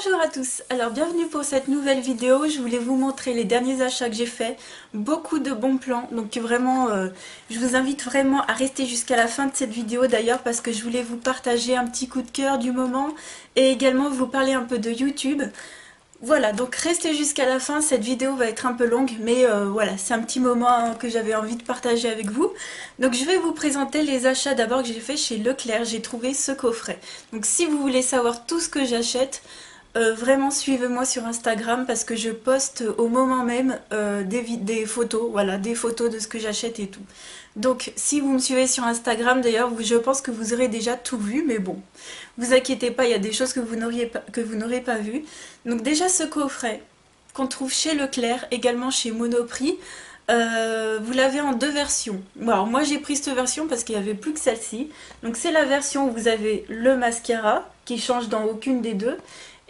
Bonjour à tous, alors bienvenue pour cette nouvelle vidéo. Je voulais vous montrer les derniers achats que j'ai faits, beaucoup de bons plans, donc vraiment je vous invite vraiment à rester jusqu'à la fin de cette vidéo d'ailleurs parce que je voulais vous partager un petit coup de cœur du moment et également vous parler un peu de YouTube. Voilà, donc restez jusqu'à la fin, cette vidéo va être un peu longue, mais voilà, c'est un petit moment que j'avais envie de partager avec vous. Donc je vais vous présenter les achats d'abord que j'ai fait chez Leclerc, j'ai trouvé ce coffret. Donc si vous voulez savoir tout ce que j'achète, vraiment suivez-moi sur Instagram parce que je poste au moment même des photos, voilà, des photos de ce que j'achète et tout. Donc si vous me suivez sur Instagram, d'ailleurs, je pense que vous aurez déjà tout vu, mais bon, vous inquiétez pas, il y a des choses que vous n'aurez pas vues. Donc déjà ce coffret qu'on trouve chez Leclerc, également chez Monoprix, vous l'avez en deux versions. Bon, alors moi j'ai pris cette version parce qu'il n'y avait plus que celle-ci. Donc c'est la version où vous avez le mascara qui change dans aucune des deux.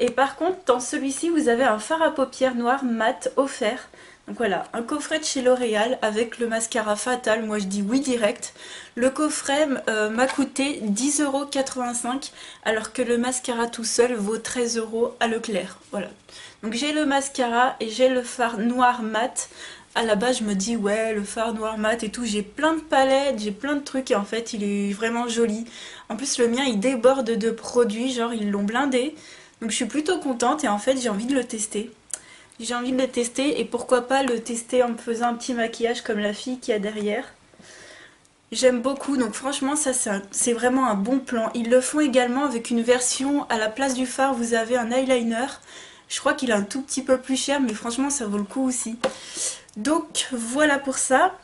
Et par contre dans celui-ci vous avez un fard à paupières noir mat offert. Donc voilà, un coffret de chez L'Oréal avec le mascara Fatal, moi je dis oui direct. Le coffret m'a coûté 10,85 € alors que le mascara tout seul vaut 13 € à Leclerc. Voilà. Donc j'ai le mascara et j'ai le fard noir mat. À la base je me dis ouais le fard noir mat et tout, j'ai plein de palettes, j'ai plein de trucs et en fait il est vraiment joli. En plus le mien il déborde de produits, genre ils l'ont blindé. Donc je suis plutôt contente et en fait j'ai envie de le tester. J'ai envie de le tester et pourquoi pas le tester en me faisant un petit maquillage comme la fille qui a derrière. J'aime beaucoup, donc franchement ça c'est vraiment un bon plan. Ils le font également avec une version à la place du fard, vous avez un eyeliner. Je crois qu'il est un tout petit peu plus cher mais franchement ça vaut le coup aussi. Donc voilà pour ça.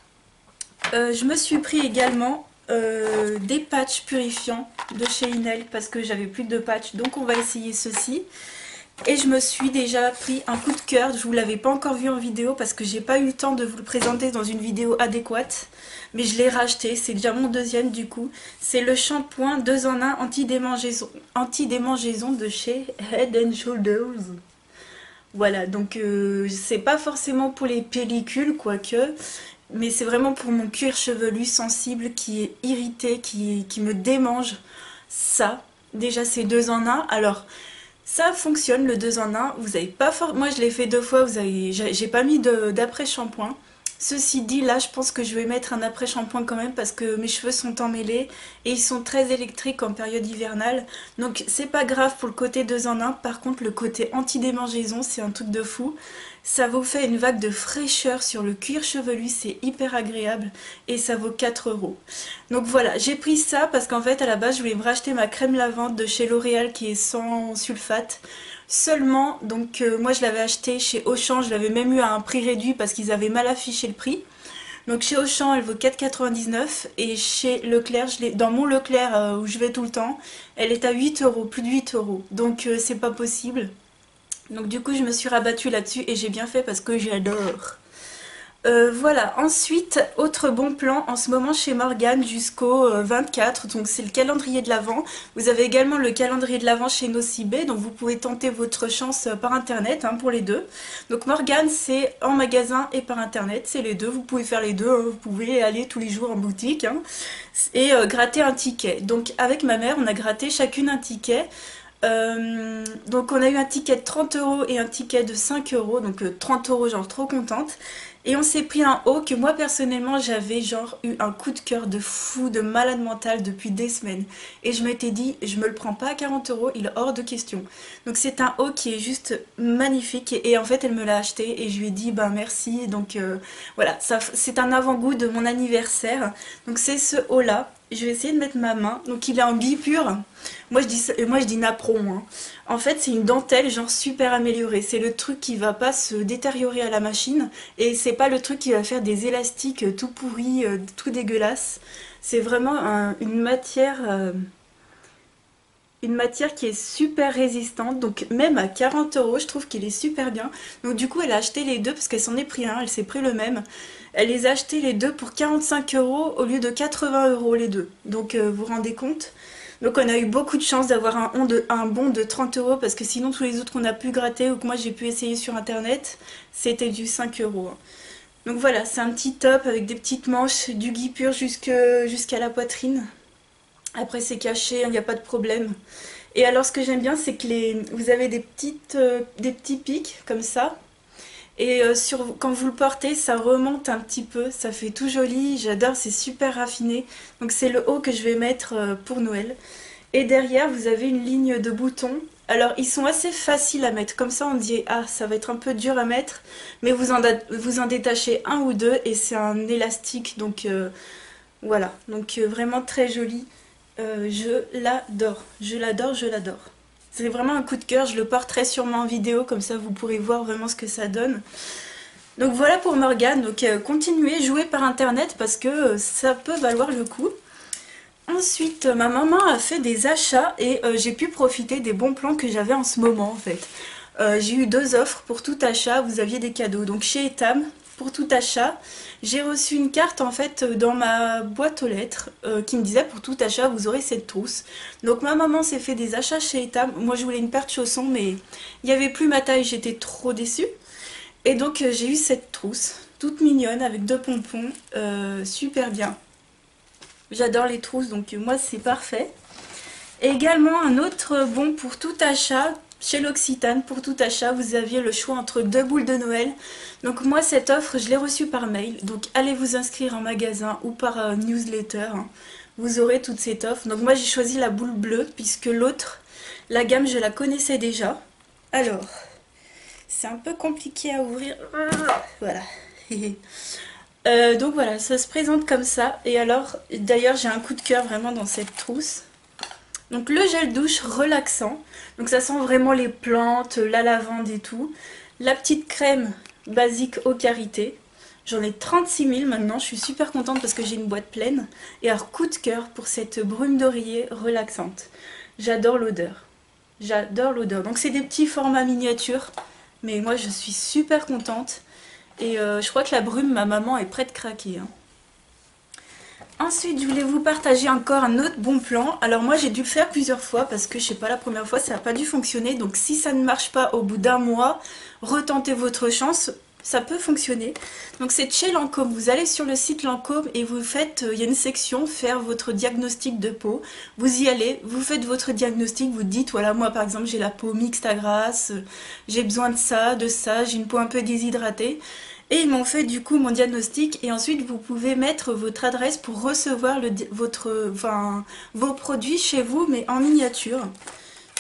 Je me suis pris également des patchs purifiants de chez Inel parce que j'avais plus de patchs, donc on va essayer ceci. Et je me suis déjà pris un coup de cœur, je vous l'avais pas encore vu en vidéo parce que j'ai pas eu le temps de vous le présenter dans une vidéo adéquate. Mais je l'ai racheté, c'est déjà mon deuxième du coup. C'est le shampoing 2 en 1 anti-démangeaison de chez Head and Shoulders. Voilà, donc c'est pas forcément pour les pellicules, quoique, mais c'est vraiment pour mon cuir chevelu sensible qui est irrité, qui me démange. Ça, déjà c'est 2 en 1. Alors, ça fonctionne le 2 en 1. Vous avez pas moi je l'ai fait 2 fois, j'ai pas mis d'après-shampoing. Ceci dit, là je pense que je vais mettre un après-shampoing quand même parce que mes cheveux sont emmêlés et ils sont très électriques en période hivernale. Donc c'est pas grave pour le côté 2 en 1. Par contre le côté anti-démangeaison c'est un truc de fou. Ça vous fait une vague de fraîcheur sur le cuir chevelu, c'est hyper agréable et ça vaut 4 €. Donc voilà, j'ai pris ça parce qu'en fait à la base je voulais me racheter ma crème lavande de chez L'Oréal qui est sans sulfate. Seulement, donc moi je l'avais acheté chez Auchan, je l'avais même eu à un prix réduit parce qu'ils avaient mal affiché le prix. Donc chez Auchan elle vaut 4,99 € et chez Leclerc, dans mon Leclerc où je vais tout le temps, elle est à 8 €, plus de 8 €. Donc c'est pas possible. Donc du coup je me suis rabattue là-dessus et j'ai bien fait parce que j'adore. Voilà, ensuite, autre bon plan en ce moment chez Morgane jusqu'au 24, donc c'est le calendrier de l'Avent. Vous avez également le calendrier de l'Avent chez Nocibé, donc vous pouvez tenter votre chance par internet pour les deux. Donc Morgane c'est en magasin et par internet, c'est les deux, vous pouvez faire les deux, vous pouvez aller tous les jours en boutique et gratter un ticket. Donc avec ma mère on a gratté chacune un ticket. Donc on a eu un ticket de 30 € et un ticket de 5 €, donc 30 € genre trop contente. Et on s'est pris un haut que moi personnellement j'avais genre eu un coup de cœur de fou, de malade mental depuis des semaines. Et je m'étais dit je me le prends pas à 40 €, il est hors de question. Donc c'est un haut qui est juste magnifique et en fait elle me l'a acheté et je lui ai dit ben merci. Donc voilà, c'est un avant-goût de mon anniversaire. Donc c'est ce haut là. Je vais essayer de mettre ma main. Donc il est en guipure. Moi je dis napperon. En fait c'est une dentelle genre super améliorée. C'est le truc qui va pas se détériorer à la machine. Et c'est pas le truc qui va faire des élastiques tout pourris, tout dégueulasse. C'est vraiment une matière qui est super résistante. Donc même à 40 € je trouve qu'il est super bien. Donc du coup elle a acheté les deux parce qu'elle s'en est pris un. Elle s'est pris le même. Elle les a achetés les deux pour 45 € au lieu de 80 € les deux. Donc vous vous rendez compte? Donc on a eu beaucoup de chance d'avoir un bon de 30 € parce que sinon tous les autres qu'on a pu gratter ou que moi j'ai pu essayer sur internet, c'était du 5 €. Donc voilà, c'est un petit top avec des petites manches, du guipure jusqu'à la poitrine. Après c'est caché, il n'y a pas de problème. Et alors ce que j'aime bien, c'est que vous avez des petits pics comme ça. Et quand vous le portez, ça remonte un petit peu, ça fait tout joli, j'adore, c'est super raffiné. Donc c'est le haut que je vais mettre pour Noël. Et derrière, vous avez une ligne de boutons. Alors ils sont assez faciles à mettre, comme ça on dit ah ça va être un peu dur à mettre, mais vous en détachez un ou deux et c'est un élastique, donc voilà. Donc vraiment très joli, je l'adore, je l'adore, je l'adore. C'est vraiment un coup de cœur, je le porterai sûrement en vidéo, comme ça vous pourrez voir vraiment ce que ça donne. Donc voilà pour Morgane, donc continuez, jouez par internet parce que ça peut valoir le coup. Ensuite, ma maman a fait des achats et j'ai pu profiter des bons plans que j'avais en ce moment en fait. J'ai eu 2 offres pour tout achat, vous aviez des cadeaux. Donc chez Etam, pour tout achat, j'ai reçu une carte en fait dans ma boîte aux lettres qui me disait pour tout achat vous aurez cette trousse. Donc ma maman s'est fait des achats chez Etam. Moi je voulais une paire de chaussons mais il n'y avait plus ma taille, j'étais trop déçue. Et donc j'ai eu cette trousse, toute mignonne avec 2 pompons, super bien. J'adore les trousses, donc moi c'est parfait. Et également un autre bon pour tout achat, chez l'Occitane, pour tout achat, vous aviez le choix entre 2 boules de Noël. Donc moi cette offre, je l'ai reçue par mail, donc allez vous inscrire en magasin ou par newsletter. Hein. Vous aurez toute cette offre. Donc moi j'ai choisi la boule bleue, puisque l'autre, la gamme, je la connaissais déjà. Alors, c'est un peu compliqué à ouvrir. Voilà. Donc voilà, ça se présente comme ça. Et alors, d'ailleurs, j'ai un coup de cœur vraiment dans cette trousse. Donc le gel douche relaxant. Donc ça sent vraiment les plantes, la lavande et tout. La petite crème basique eau karité. J'en ai 36 000 maintenant. Je suis super contente parce que j'ai une boîte pleine. Et alors, coup de cœur pour cette brume d'oreiller relaxante. J'adore l'odeur. J'adore l'odeur. Donc c'est des petits formats miniatures. Mais moi, je suis super contente. Et je crois que la brume, ma maman est prête de craquer. Hein. Ensuite, je voulais vous partager encore un autre bon plan. Alors moi, j'ai dû le faire plusieurs fois parce que, je sais pas, la première fois, ça n'a pas dû fonctionner. Donc si ça ne marche pas au bout d'un mois, retentez votre chance. Ça peut fonctionner. Donc c'est chez Lancôme. Vous allez sur le site Lancôme et vous faites, il y a une section faire votre diagnostic de peau. Vous y allez, vous faites votre diagnostic, vous dites voilà, moi par exemple j'ai la peau mixte à grasse, j'ai besoin de ça, j'ai une peau un peu déshydratée. Et ils m'ont fait du coup mon diagnostic et ensuite vous pouvez mettre votre adresse pour recevoir vos produits chez vous mais en miniature.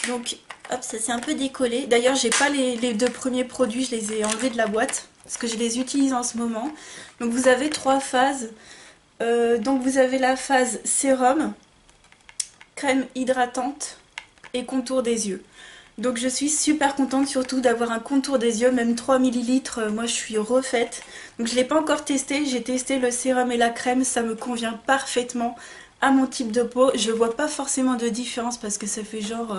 Donc hop, ça s'est un peu décollé. D'ailleurs j'ai pas les 2 premiers produits, je les ai enlevés de la boîte parce que je les utilise en ce moment. Donc vous avez 3 phases. Donc vous avez la phase sérum, crème hydratante et contour des yeux. Donc je suis super contente surtout d'avoir un contour des yeux, même 3 ml, moi je suis refaite. Donc je ne l'ai pas encore testé, j'ai testé le sérum et la crème, ça me convient parfaitement à mon type de peau. Je vois pas forcément de différence parce que ça fait genre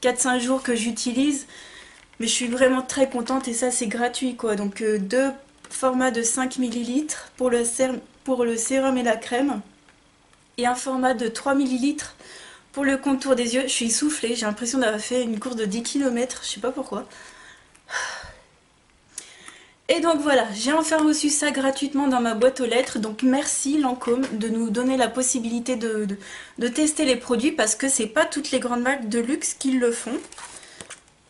4-5 jours que j'utilise. Mais je suis vraiment très contente et ça c'est gratuit quoi. Donc 2 formats de 5 ml pour le sérum et la crème. Et un format de 3 ml pour le contour des yeux. Je suis essoufflée, j'ai l'impression d'avoir fait une course de 10 km, je sais pas pourquoi. Et donc voilà, j'ai enfin reçu ça gratuitement dans ma boîte aux lettres. Donc merci Lancôme de nous donner la possibilité de tester les produits parce que c'est pas toutes les grandes marques de luxe qui le font.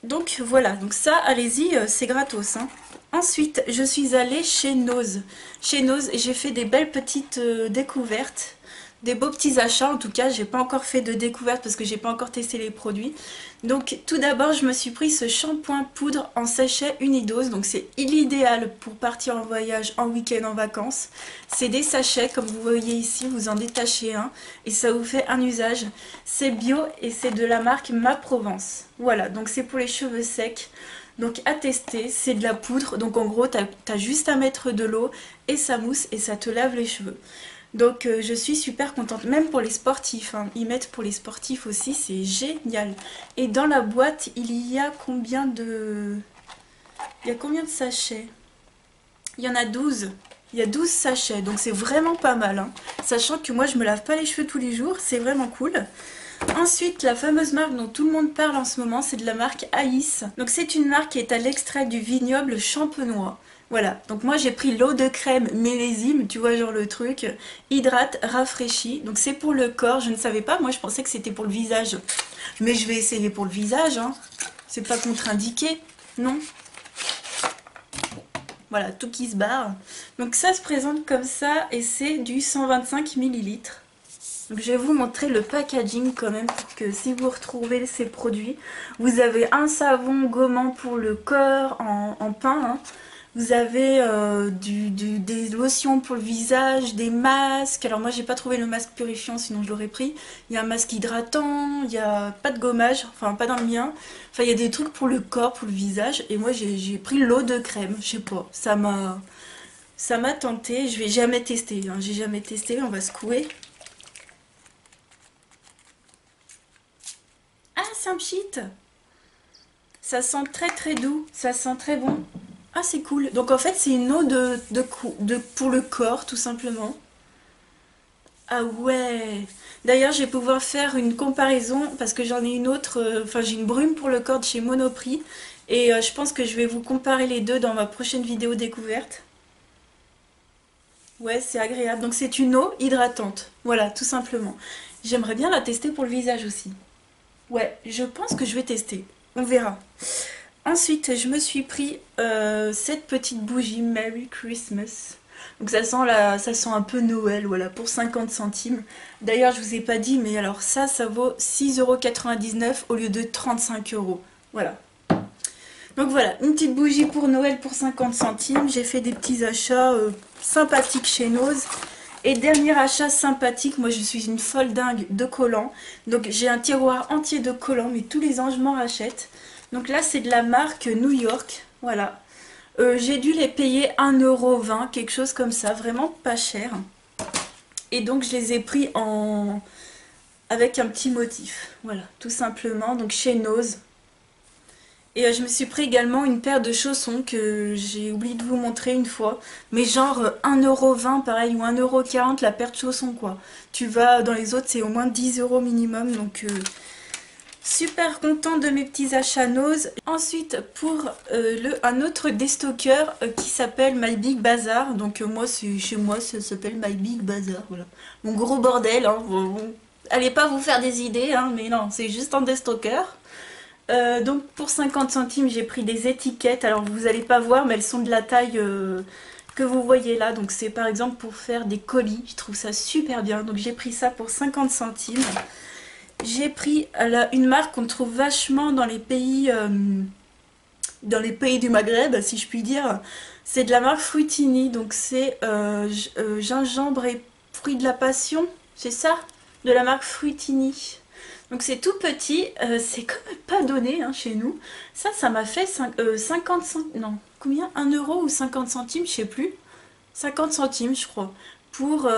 Donc voilà, donc ça, allez-y, c'est gratos. Hein. Ensuite, je suis allée chez Nose. Chez Nose, j'ai fait des belles petites découvertes, des beaux petits achats. En tout cas, j'ai pas encore fait de découverte parce que j'ai pas encore testé les produits. Donc tout d'abord, je me suis pris ce shampoing poudre en sachet unidose. Donc c'est l'idéal pour partir en voyage, en week-end, en vacances. C'est des sachets, comme vous voyez ici, vous en détachez un et ça vous fait un usage. C'est bio et c'est de la marque Ma Provence. Voilà, donc c'est pour les cheveux secs. Donc à tester, c'est de la poudre. Donc en gros, t'as juste à mettre de l'eau et ça mousse et ça te lave les cheveux. Donc je suis super contente, même pour les sportifs, hein. Ils mettent pour les sportifs aussi, c'est génial. Et dans la boîte, il y a combien de... sachets? Il y en a 12. Il y a 12 sachets, donc c'est vraiment pas mal. Hein. Sachant que moi je me lave pas les cheveux tous les jours, c'est vraiment cool. Ensuite, la fameuse marque dont tout le monde parle en ce moment, c'est de la marque Aïs. Donc c'est une marque qui est à l'extrait du vignoble champenois. Voilà, donc moi j'ai pris l'eau de crème millésime, tu vois genre le truc, hydrate, rafraîchit, donc c'est pour le corps, je ne savais pas, moi je pensais que c'était pour le visage, mais je vais essayer pour le visage, hein. C'est pas contre-indiqué, non? Voilà, tout qui se barre. Donc ça se présente comme ça et c'est du 125 millilitres. Donc je vais vous montrer le packaging quand même pour que si vous retrouvez ces produits, vous avez un savon gommant pour le corps en pain, hein. Vous avez des lotions pour le visage, des masques. Alors moi j'ai pas trouvé le masque purifiant sinon je l'aurais pris. Il y a un masque hydratant, il y a pas de gommage, enfin pas dans le mien. Enfin il y a des trucs pour le corps, pour le visage. Et moi j'ai pris l'eau de crème, je sais pas. Ça m'a tenté, je vais jamais tester, hein. J'ai jamais testé, on va secouer. Ah c'est un pchit. Ça sent très très doux, ça sent très bon. Ah c'est cool. Donc en fait c'est une eau pour le corps tout simplement. Ah ouais. D'ailleurs je vais pouvoir faire une comparaison parce que j'en ai une autre, enfin j'ai une brume pour le corps de chez Monoprix. Et je pense que je vais vous comparer les deux dans ma prochaine vidéo découverte. Ouais c'est agréable. Donc c'est une eau hydratante. Voilà tout simplement. J'aimerais bien la tester pour le visage aussi. Ouais je pense que je vais tester. On verra. Ensuite, je me suis pris cette petite bougie Merry Christmas. Donc ça sent un peu Noël, voilà, pour 50 centimes. D'ailleurs, je vous ai pas dit, mais alors ça vaut 6,99 € au lieu de 35 €. Voilà. Donc voilà, une petite bougie pour Noël pour 50 centimes. J'ai fait des petits achats sympathiques chez Nose. Et dernier achat sympathique, moi je suis une folle dingue de collants. Donc j'ai un tiroir entier de collants, mais tous les ans je m'en rachète. Donc là c'est de la marque New York, voilà. J'ai dû les payer 1,20 €, quelque chose comme ça, vraiment pas cher. Et donc je les ai pris avec un petit motif, voilà, tout simplement, donc chez Nose. Et je me suis pris également une paire de chaussons que j'ai oublié de vous montrer une fois. Mais genre 1,20 € pareil, ou 1,40 € la paire de chaussons quoi. Tu vas dans les autres c'est au moins 10 € minimum. Donc super contente de mes petits achats Nose. Ensuite pour un autre déstockeur qui s'appelle My Big Bazaar. Donc moi chez moi ça s'appelle My Big Bazaar. Voilà. Mon gros bordel. Hein. Allez pas vous faire des idées hein, mais non c'est juste un déstockeur. Donc pour 50 centimes j'ai pris des étiquettes, alors vous n'allez pas voir mais elles sont de la taille que vous voyez là, donc c'est par exemple pour faire des colis, je trouve ça super bien, donc j'ai pris ça pour 50 centimes. J'ai pris une marque qu'on trouve vachement dans les pays du Maghreb si je puis dire, c'est de la marque Fruitini, donc c'est gingembre et fruits de la passion, c'est ça, de la marque Fruitini. Donc c'est tout petit, c'est quand même pas donné hein, chez nous. Ça m'a fait 50 centimes, non, combien 1 € ou 50 centimes, je sais plus. 50 centimes je crois, pour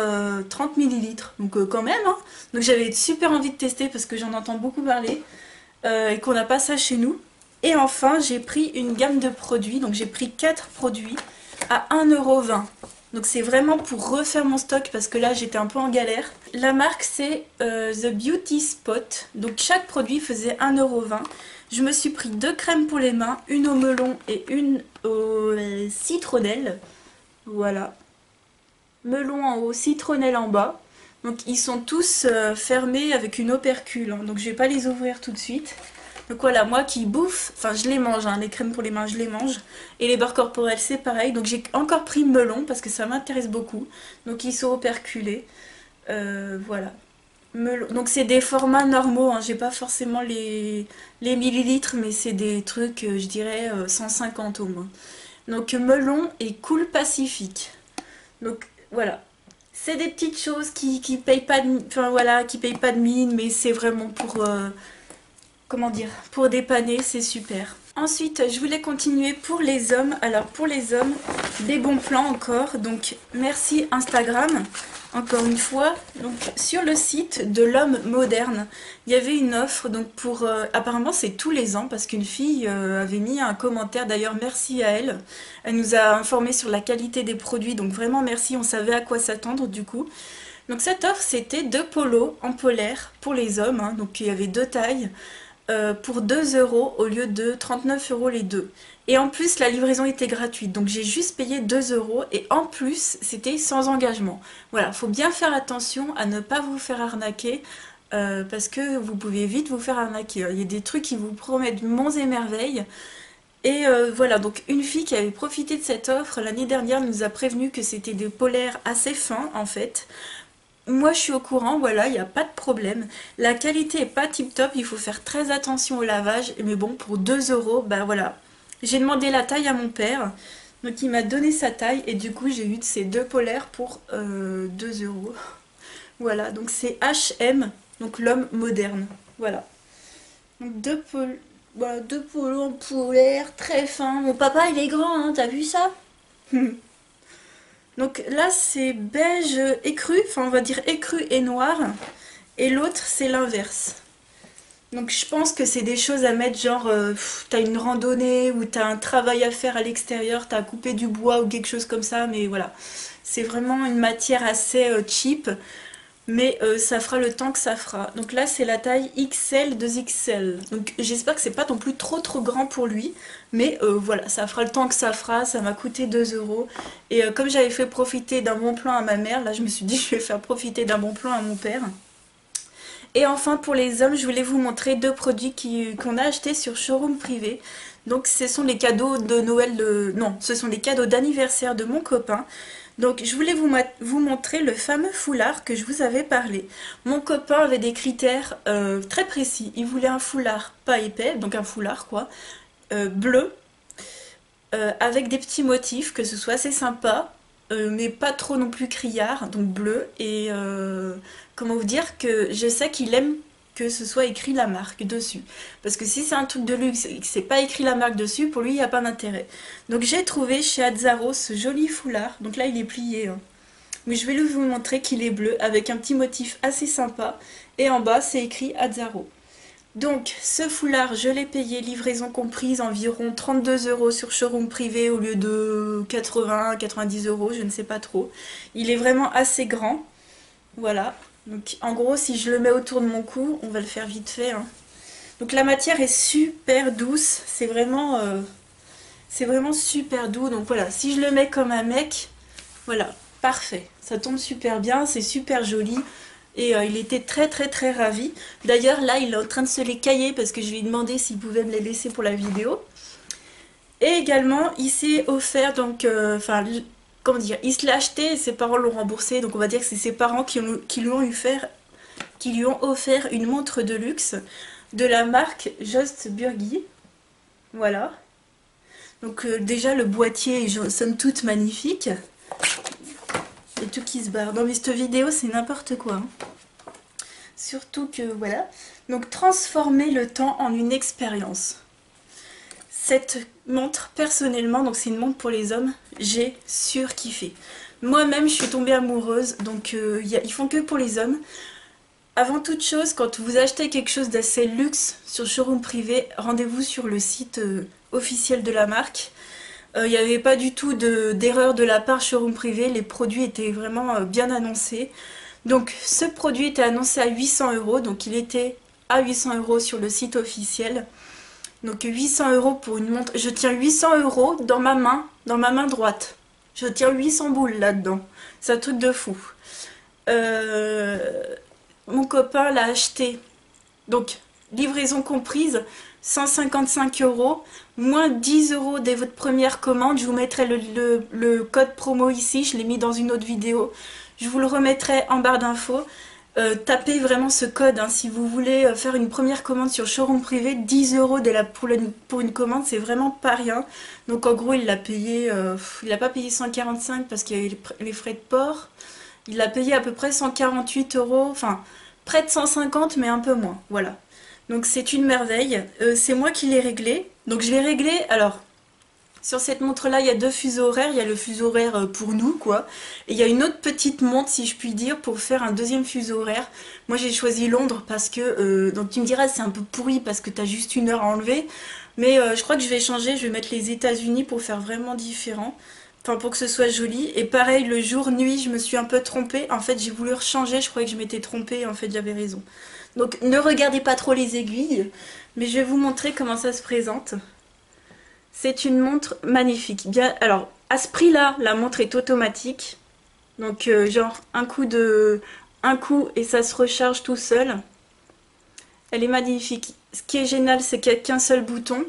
30 millilitres. Donc quand même, hein. Donc j'avais super envie de tester parce que j'en entends beaucoup parler et qu'on n'a pas ça chez nous. Et enfin j'ai pris une gamme de produits, donc j'ai pris 4 produits à 1,20 €. Donc c'est vraiment pour refaire mon stock parce que là j'étais un peu en galère. La marque c'est The Beauty Spot. Donc chaque produit faisait 1,20 €. Je me suis pris 2 crèmes pour les mains, une au melon et une au citronnelle. Voilà. Melon en haut, citronnelle en bas. Donc ils sont tous fermés avec une opercule. Hein. Donc je vais pas les ouvrir tout de suite. Donc voilà, moi qui bouffe, enfin je les mange, hein, les crèmes pour les mains je les mange. Et les beurres corporels c'est pareil. Donc j'ai encore pris melon parce que ça m'intéresse beaucoup. Donc ils sont operculés. Voilà. Melon. Donc c'est des formats normaux, hein. J'ai pas forcément les millilitres, mais c'est des trucs, je dirais 150 au moins. Donc melon et Cool Pacifique. Donc voilà. C'est des petites choses qui payent pas de, enfin, voilà, qui payent pas de mine, mais c'est vraiment pour... comment dire, pour dépanner, c'est super. Ensuite, je voulais continuer pour les hommes. Alors pour les hommes, des bons plans encore. Donc merci Instagram, encore une fois. Donc sur le site de l'homme moderne, il y avait une offre. Donc pour apparemment c'est tous les ans parce qu'une fille avait mis un commentaire. D'ailleurs merci à elle. Elle nous a informé sur la qualité des produits. Donc vraiment merci, on savait à quoi s'attendre du coup. Donc cette offre c'était 2 polos en polaire pour les hommes. Hein, donc il y avait 2 tailles. pour 2 euros au lieu de 39 euros les deux. Et en plus, la livraison était gratuite, donc j'ai juste payé 2 euros et en plus, c'était sans engagement. Voilà, faut bien faire attention à ne pas vous faire arnaquer parce que vous pouvez vite vous faire arnaquer. Il y a des trucs qui vous promettent monts et merveilles. Et voilà, donc une fille qui avait profité de cette offre l'année dernière nous a prévenu que c'était des polaires assez fins en fait. Moi je suis au courant, voilà, il n'y a pas de problème. La qualité est pas tip top, il faut faire très attention au lavage. Mais bon, pour 2 euros, bah voilà. J'ai demandé la taille à mon père, donc il m'a donné sa taille et du coup j'ai eu ces deux polaires pour 2 euros. Voilà, donc c'est H&M, donc l'homme moderne. Voilà. Donc voilà, deux polos en polaire, très fins. Mon papa il est grand, hein, t'as vu ça? Donc là c'est beige écru, enfin on va dire écru et noir. Et l'autre c'est l'inverse. Donc je pense que c'est des choses à mettre genre t'as une randonnée ou t'as un travail à faire à l'extérieur, t'as coupé du bois ou quelque chose comme ça, mais voilà. C'est vraiment une matière assez cheap, mais ça fera le temps que ça fera. Donc là c'est la taille XL 2XL. Donc j'espère que c'est pas non plus trop grand pour lui, mais voilà, ça fera le temps que ça fera, ça m'a coûté 2 euros. Et comme j'avais fait profiter d'un bon plan à ma mère, là je me suis dit je vais faire profiter d'un bon plan à mon père. Et enfin pour les hommes, je voulais vous montrer deux produits qu'on a achetés sur Showroom Privé. Donc ce sont les cadeaux de Noël Non, ce sont les cadeaux d'anniversaire de mon copain. Donc je voulais vous montrer le fameux foulard que je vous avais parlé. Mon copain avait des critères très précis. Il voulait un foulard pas épais, donc un foulard quoi, bleu, avec des petits motifs, que ce soit assez sympa, mais pas trop non plus criard, donc bleu. Et comment vous dire que je sais qu'il aime que ce soit écrit la marque dessus. Parce que si c'est un truc de luxe et que c'est pas écrit la marque dessus, pour lui il n'y a pas d'intérêt. Donc j'ai trouvé chez Azzaro ce joli foulard. Donc là il est plié, hein. Mais je vais vous montrer qu'il est bleu avec un petit motif assez sympa. Et en bas c'est écrit Azzaro. Donc ce foulard je l'ai payé livraison comprise environ 32 euros sur Showroom Privé au lieu de 80-90 euros, je ne sais pas trop. Il est vraiment assez grand. Voilà. Donc en gros si je le mets autour de mon cou, on va le faire vite fait, hein. Donc la matière est super douce, c'est vraiment super doux. Donc voilà, si je le mets comme un mec, voilà, parfait. Ça tombe super bien, c'est super joli. Et il était très ravi. D'ailleurs là il est en train de se les cailler parce que je lui ai demandé s'il pouvait me les laisser pour la vidéo. Et également il s'est offert donc, enfin comment dire, il se l'a acheté et ses parents l'ont remboursé. Donc on va dire que c'est ses parents qui lui ont offert une montre de luxe de la marque Just Burgi. Voilà. Donc déjà le boîtier est somme toute magnifique. Et tout qui se barre. Non mais cette vidéo c'est n'importe quoi, hein. Surtout que voilà. Donc transformer le temps en une expérience. Cette montre personnellement, donc c'est une montre pour les hommes, j'ai surkiffé. Moi-même je suis tombée amoureuse, donc ils font que pour les hommes. Avant toute chose, quand vous achetez quelque chose d'assez luxe sur Showroom Privé, rendez-vous sur le site officiel de la marque. Il n'y avait pas du tout d'erreur de la part Showroom Privé, les produits étaient vraiment bien annoncés. Donc ce produit était annoncé à 800 euros, donc il était à 800 euros sur le site officiel. Donc 800 euros pour une montre. Je tiens 800 euros dans ma main droite. Je tiens 800 boules là-dedans. C'est un truc de fou. Mon copain l'a acheté. Donc livraison comprise, 155 euros, moins 10 euros dès votre première commande. Je vous mettrai le code promo ici, je l'ai mis dans une autre vidéo. Je vous le remettrai en barre d'infos. Tapez vraiment ce code, hein, si vous voulez faire une première commande sur Showroom Privé, 10 euros pour une commande, c'est vraiment pas rien. Donc en gros il l'a payé, il n'a pas payé 145 parce qu'il y avait les frais de port. Il l'a payé à peu près 148 euros, enfin près de 150 mais un peu moins, voilà. Donc c'est une merveille. C'est moi qui l'ai réglé. Donc je l'ai réglé, alors sur cette montre là il y a deux fuseaux horaires. Il y a le fuseau horaire pour nous quoi, et il y a une autre petite montre si je puis dire pour faire un deuxième fuseau horaire. Moi j'ai choisi Londres parce que, donc tu me diras c'est un peu pourri parce que t'as juste une heure à enlever, mais je crois que je vais changer, je vais mettre les États-Unis pour faire vraiment différent. Enfin pour que ce soit joli. Et pareil le jour nuit je me suis un peu trompée. En fait j'ai voulu rechanger, je croyais que je m'étais trompée, en fait j'avais raison. Donc ne regardez pas trop les aiguilles, mais je vais vous montrer comment ça se présente. C'est une montre magnifique. Bien, alors, à ce prix-là, la montre est automatique. Donc, genre, un coup et ça se recharge tout seul. Elle est magnifique. Ce qui est génial, c'est qu'il n'y a qu'un seul bouton.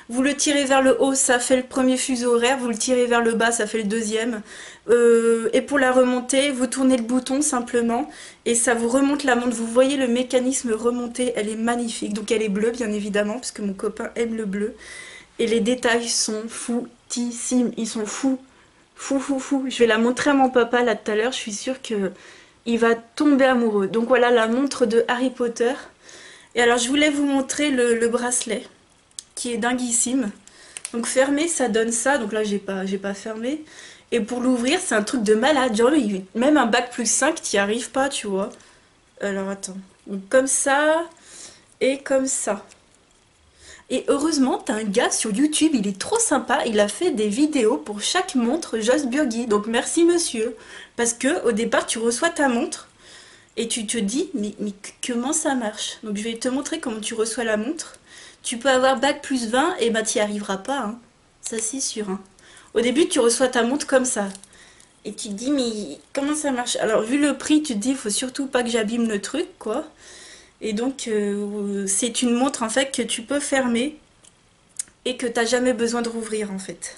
Vous le tirez vers le haut, ça fait le premier fuseau horaire. Vous le tirez vers le bas, ça fait le deuxième. Et pour la remonter, vous tournez le bouton simplement. Et ça vous remonte la montre. Vous voyez le mécanisme remonter. Elle est magnifique. Donc elle est bleue, bien évidemment, parce que mon copain aime le bleu. Et les détails sont foutissimes. Ils sont fous. Fou, fou, fou. Je vais la montrer à mon papa là tout à l'heure. Je suis sûre que il va tomber amoureux. Donc voilà la montre de Harry Potter. Et alors je voulais vous montrer le bracelet qui est dinguissime. Donc fermé ça donne ça. Donc là j'ai pas fermé. Et pour l'ouvrir c'est un truc de malade. Genre même un bac plus 5 t'y arrives pas tu vois. Alors attends. Donc comme ça et comme ça. Et heureusement, t'as un gars sur YouTube, il est trop sympa, il a fait des vidéos pour chaque montre Just Burgi. Donc merci monsieur. Parce que au départ, tu reçois ta montre et tu te dis, mais comment ça marche? Donc je vais te montrer comment tu reçois la montre. Tu peux avoir bac plus 20 et bah t'y arriveras pas, hein. Ça c'est sûr, hein. Au début, tu reçois ta montre comme ça. Et tu te dis, mais comment ça marche? Alors vu le prix, tu te dis, il faut surtout pas que j'abîme le truc, quoi. Et donc, c'est une montre en fait que tu peux fermer et que tu n'as jamais besoin de rouvrir en fait.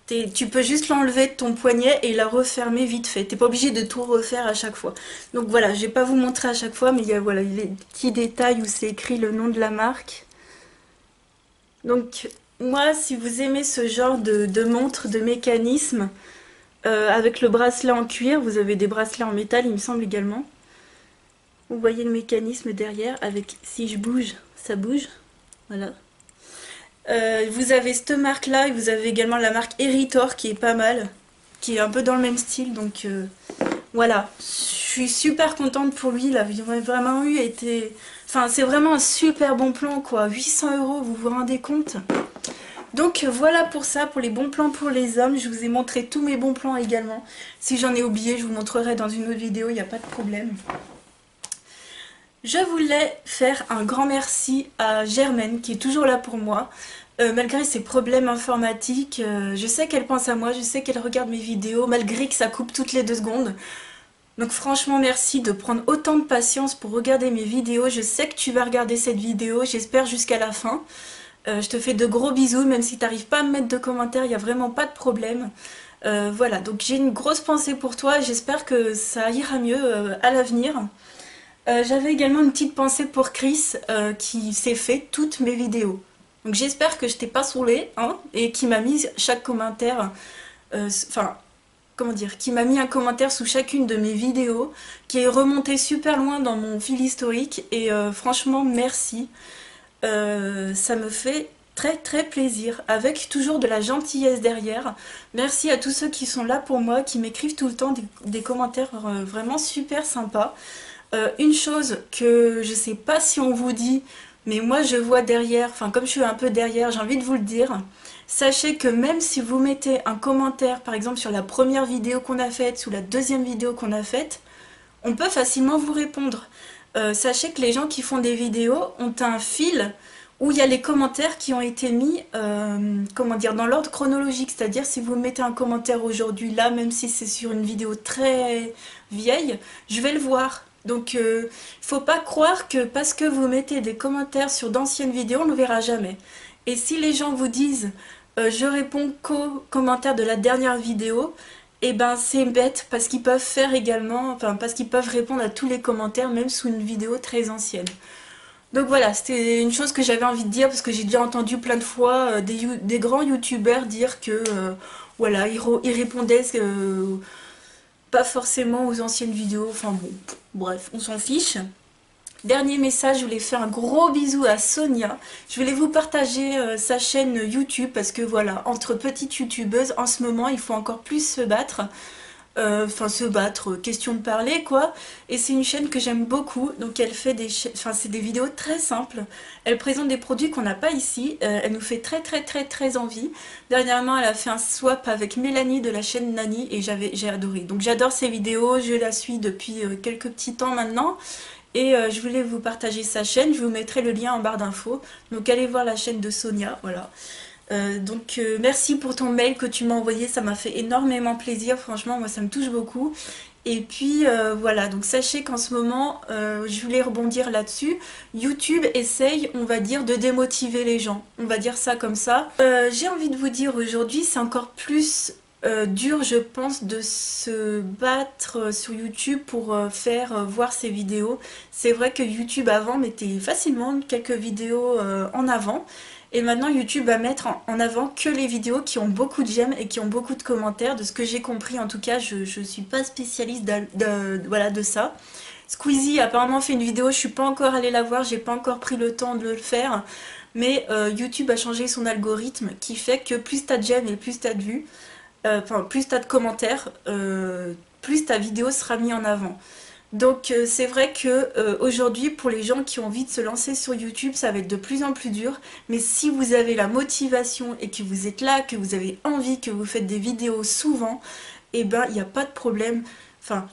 Tu peux juste l'enlever de ton poignet et la refermer vite fait. T'es pas obligé de tout refaire à chaque fois. Donc voilà, je vais pas vous montrer à chaque fois, mais il y a voilà, les petits détails où c'est écrit le nom de la marque. Donc moi, si vous aimez ce genre de montre, de mécanisme, avec le bracelet en cuir, vous avez des bracelets en métal, il me semble également. Vous voyez le mécanisme derrière avec si je bouge, ça bouge. Voilà. Vous avez cette marque là et vous avez également la marque Eritor qui est pas mal, qui est un peu dans le même style. Donc voilà, je suis super contente pour lui. Il a vraiment eu été... Enfin c'est vraiment un super bon plan quoi. 800 €, vous vous rendez compte? Donc voilà pour ça, pour les bons plans pour les hommes. Je vous ai montré tous mes bons plans également. Si j'en ai oublié, je vous montrerai dans une autre vidéo, il n'y a pas de problème. Je voulais faire un grand merci à Germaine qui est toujours là pour moi. Malgré ses problèmes informatiques, je sais qu'elle pense à moi, je sais qu'elle regarde mes vidéos, malgré que ça coupe toutes les 2 secondes. Donc franchement merci de prendre autant de patience pour regarder mes vidéos. Je sais que tu vas regarder cette vidéo, j'espère jusqu'à la fin. Je te fais de gros bisous, même si tu n'arrives pas à me mettre de commentaires, il n'y a vraiment pas de problème. Voilà, donc j'ai une grosse pensée pour toi, j'espère que ça ira mieux à l'avenir. J'avais également une petite pensée pour Chris qui s'est fait toutes mes vidéos. Donc j'espère que je t'ai pas saoulé hein, et qui m'a mis chaque commentaire, enfin comment dire, qui m'a mis un commentaire sous chacune de mes vidéos, qui est remonté super loin dans mon fil historique et franchement merci. Ça me fait très très plaisir, avec toujours de la gentillesse derrière. Merci à tous ceux qui sont là pour moi, qui m'écrivent tout le temps des commentaires vraiment super sympas. Une chose que je sais pas si on vous dit, mais moi je vois derrière, enfin comme je suis un peu derrière, j'ai envie de vous le dire. Sachez que même si vous mettez un commentaire, par exemple sur la première vidéo qu'on a faite, ou la deuxième vidéo qu'on a faite, on peut facilement vous répondre. Sachez que les gens qui font des vidéos ont un fil où il y a les commentaires qui ont été mis comment dire, dans l'ordre chronologique. C'est-à-dire si vous mettez un commentaire aujourd'hui là, même si c'est sur une vidéo très vieille, je vais le voir. Donc faut pas croire que parce que vous mettez des commentaires sur d'anciennes vidéos, on ne le verra jamais. Et si les gens vous disent je réponds qu'aux commentaires de la dernière vidéo, et ben c'est bête parce qu'ils peuvent faire également, enfin parce qu'ils peuvent répondre à tous les commentaires même sous une vidéo très ancienne. Donc voilà, c'était une chose que j'avais envie de dire parce que j'ai déjà entendu plein de fois des grands youtubeurs dire que voilà, ils répondaient pas forcément aux anciennes vidéos, enfin bon, bref, on s'en fiche. Dernier message, je voulais faire un gros bisou à Sonia. Je voulais vous partager sa chaîne YouTube parce que voilà, entre petites youtubeuses, en ce moment, il faut encore plus se battre. Enfin se battre, question de parler quoi. Et c'est une chaîne que j'aime beaucoup, donc elle fait c'est des vidéos très simples. Elle présente des produits qu'on n'a pas ici, elle nous fait très envie. Dernièrement elle a fait un swap avec Mélanie de la chaîne Nani et j'ai adoré. Donc j'adore ses vidéos, je la suis depuis quelques petits temps maintenant. Et je voulais vous partager sa chaîne, je vous mettrai le lien en barre d'infos. Donc allez voir la chaîne de Sonia, voilà. Merci pour ton mail que tu m'as envoyé, ça m'a fait énormément plaisir, franchement moi ça me touche beaucoup. Et puis voilà, donc sachez qu'en ce moment, je voulais rebondir là-dessus, YouTube essaye, on va dire, de démotiver les gens, on va dire ça comme ça. J'ai envie de vous dire aujourd'hui, c'est encore plus dur je pense de se battre sur YouTube pour faire voir ses vidéos. C'est vrai que YouTube avant mettait facilement quelques vidéos en avant. Et maintenant YouTube va mettre en avant que les vidéos qui ont beaucoup de j'aime et qui ont beaucoup de commentaires. De ce que j'ai compris, en tout cas, je ne suis pas spécialiste voilà, de ça. Squeezie apparemment fait une vidéo, je suis pas encore allée la voir, j'ai pas encore pris le temps de le faire. Mais YouTube a changé son algorithme qui fait que plus t'as de j'aime et plus t'as de vues, enfin plus t'as de commentaires, plus ta vidéo sera mise en avant. Donc c'est vrai que aujourd'hui pour les gens qui ont envie de se lancer sur YouTube ça va être de plus en plus dur, mais si vous avez la motivation et que vous êtes là, que vous avez envie, que vous faites des vidéos souvent, et ben il n'y a pas de problème. Enfin,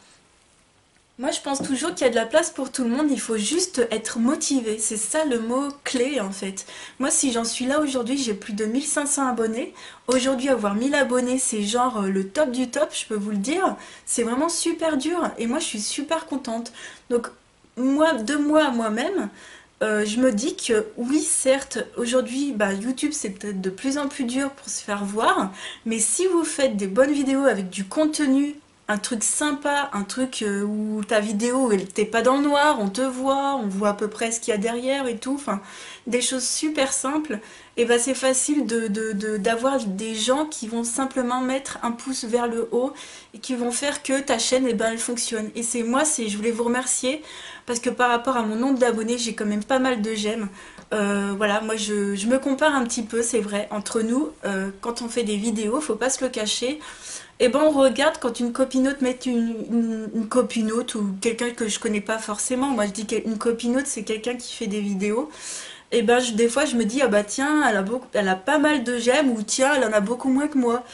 moi je pense toujours qu'il y a de la place pour tout le monde, il faut juste être motivé, c'est ça le mot clé en fait. Moi si j'en suis là aujourd'hui, j'ai plus de 1500 abonnés, aujourd'hui avoir 1000 abonnés c'est genre le top du top, je peux vous le dire, c'est vraiment super dur et moi je suis super contente. Donc moi, de moi à moi-même, je me dis que oui certes aujourd'hui bah, YouTube c'est peut-être de plus en plus dur pour se faire voir, mais si vous faites des bonnes vidéos avec du contenu, un truc sympa, un truc où ta vidéo, elle t'es pas dans le noir, on voit à peu près ce qu'il y a derrière et tout, enfin, des choses super simples, et ben c'est facile d'avoir des gens qui vont simplement mettre un pouce vers le haut et qui vont faire que ta chaîne, et ben, elle fonctionne. Et c'est moi, je voulais vous remercier parce que par rapport à mon nombre d'abonnés, j'ai quand même pas mal de j'aime. Voilà, moi je me compare un petit peu, c'est vrai, entre nous, quand on fait des vidéos, faut pas se le cacher. Et ben on regarde quand une copinote met une copinote ou quelqu'un que je connais pas forcément. Moi je dis qu'une copinote c'est quelqu'un qui fait des vidéos. Et ben des fois je me dis ah bah tiens elle a pas mal de j'aime ou tiens elle en a beaucoup moins que moi.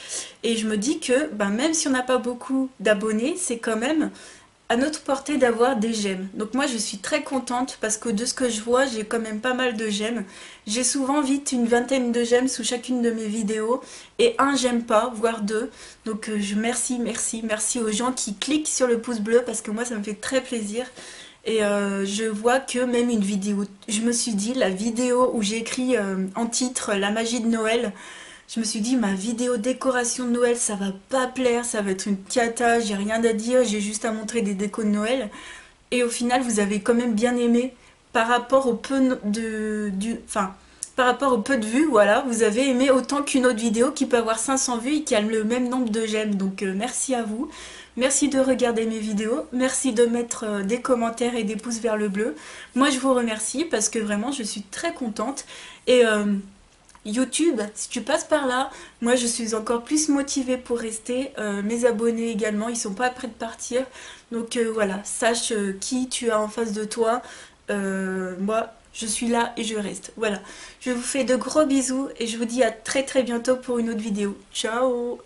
Et je me dis que ben, même si on n'a pas beaucoup d'abonnés, c'est quand même à notre portée d'avoir des j'aime. Donc moi je suis très contente parce que de ce que je vois, j'ai quand même pas mal de j'aime. J'ai souvent vite une vingtaine de j'aime sous chacune de mes vidéos et un j'aime pas, voire deux. Donc merci aux gens qui cliquent sur le pouce bleu parce que moi ça me fait très plaisir. Et je vois que même une vidéo, je me suis dit la vidéo où j'ai écrit en titre la magie de Noël, je me suis dit, ma vidéo décoration de Noël, ça va pas plaire, ça va être une cata, j'ai rien à dire, j'ai juste à montrer des décos de Noël. Et au final, vous avez quand même bien aimé par rapport au peu enfin, par rapport au peu de vues, voilà, vous avez aimé autant qu'une autre vidéo qui peut avoir 500 vues et qui a le même nombre de j'aime. Donc merci à vous. Merci de regarder mes vidéos, merci de mettre des commentaires et des pouces vers le bleu. Moi je vous remercie parce que vraiment je suis très contente. Et YouTube, si tu passes par là, moi je suis encore plus motivée pour rester. Mes abonnés également, ils sont pas prêts de partir. Donc voilà, sache qui tu as en face de toi. Moi, je suis là et je reste. Voilà, je vous fais de gros bisous et je vous dis à très bientôt pour une autre vidéo. Ciao!